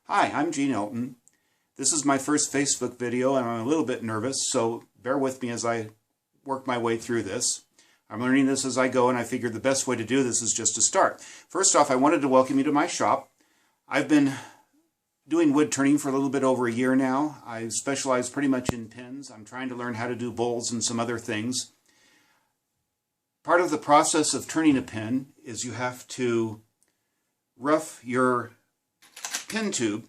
Hi, I'm Gene Elton. This is my first Facebook video and I'm a little bit nervous, so bear with me as I work my way through this. I'm learning this as I go, and I figured the best way to do this is just to start. First off, I wanted to welcome you to my shop. I've been doing wood turning for a little bit over a year now. I specialize pretty much in pins. I'm trying to learn how to do bowls and some other things. Part of the process of turning a pin is you have to rough your pin tube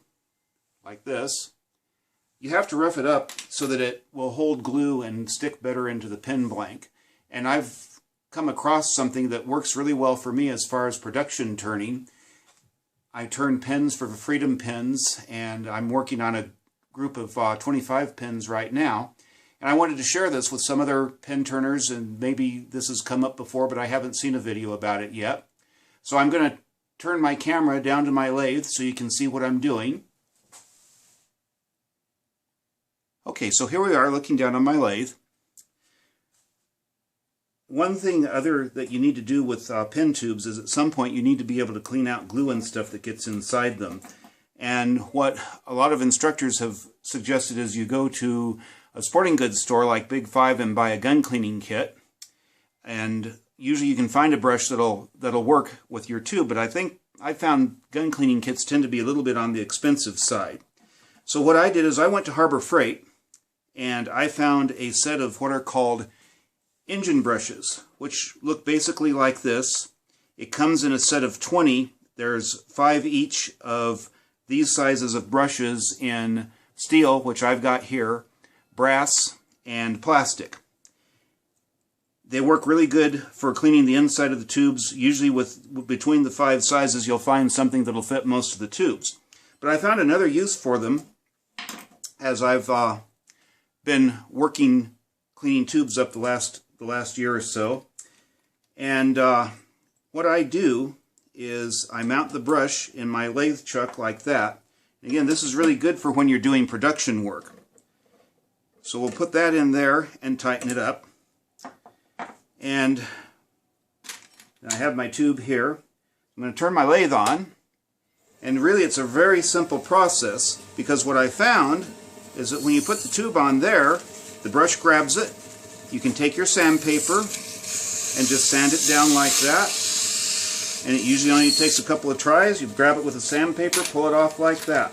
like this. You have to rough it up so that it will hold glue and stick better into the pin blank. And I've come across something that works really well for me as far as production turning. I turn pins for Freedom Pins, and I'm working on a group of 25 pins right now. And I wanted to share this with some other pin turners, and maybe this has come up before, but I haven't seen a video about it yet. So I'm going to turn my camera down to my lathe so you can see what I'm doing. Okay, so here we are looking down on my lathe. One thing other that you need to do with pin tubes is at some point you need to be able to clean out glue and stuff that gets inside them. And what a lot of instructors have suggested is you go to a sporting goods store like Big 5 and buy a gun cleaning kit. And usually you can find a brush that'll work with your tube, but I found gun cleaning kits tend to be a little bit on the expensive side. So what I did is I went to Harbor Freight and I found a set of what are called engine brushes, which look basically like this. It comes in a set of 20. There's 5 each of these sizes of brushes in steel, which I've got here, brass, and plastic. They work really good for cleaning the inside of the tubes. Usually between the 5 sizes you'll find something that'll fit most of the tubes. But I found another use for them as I've been working cleaning tubes up the last year or so. And what I do is I mount the brush in my lathe chuck like that. Again, this is really good for when you're doing production work. So we'll put that in there and tighten it up. And I have my tube here. I'm going to turn my lathe on. And really it's a very simple process, because what I found is that when you put the tube on there, the brush grabs it. You can take your sandpaper and just sand it down like that. And it usually only takes a couple of tries. You grab it with a sandpaper, pull it off like that.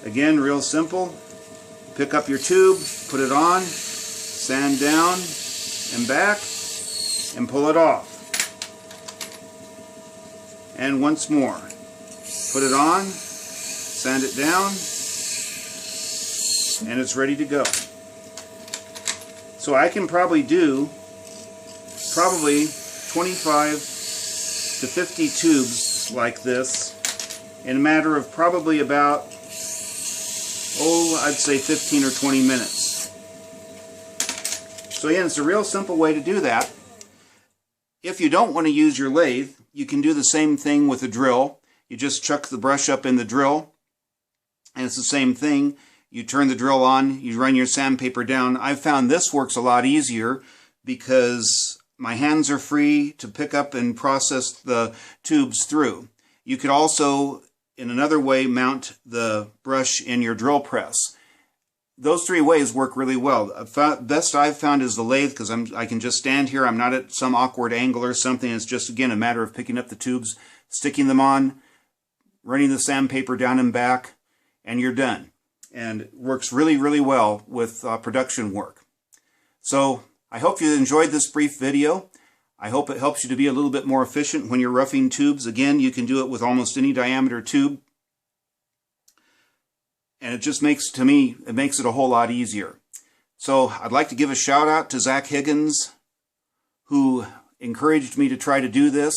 Again, real simple. Pick up your tube, put it on, sand down and back, and pull it off. And once more. Put it on, sand it down, and it's ready to go. So I can probably do 25 to 50 tubes like this in a matter of probably about, I'd say 15 or 20 minutes. So again, it's a real simple way to do that. If you don't want to use your lathe, you can do the same thing with a drill. You just chuck the brush up in the drill, and it's the same thing. You turn the drill on, you run your sandpaper down. I've found this works a lot easier because my hands are free to pick up and process the tubes through. You could also, in another way, mount the brush in your drill press. Those 3 ways work really well. Best I've found is the lathe, because I can just stand here. I'm not at some awkward angle or something. It's just, again, a matter of picking up the tubes, sticking them on, running the sandpaper down and back, and you're done. And it works really, really well with production work. So I hope you enjoyed this brief video. I hope it helps you to be a little bit more efficient when you're roughing tubes. Again, you can do it with almost any diameter tube. And it just makes it a whole lot easier. So I'd like to give a shout out to Zach Higgins, who encouraged me to try to do this.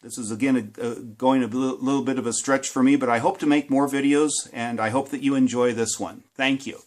This is, again, going a little bit of a stretch for me, but I hope to make more videos, and I hope that you enjoy this one. Thank you.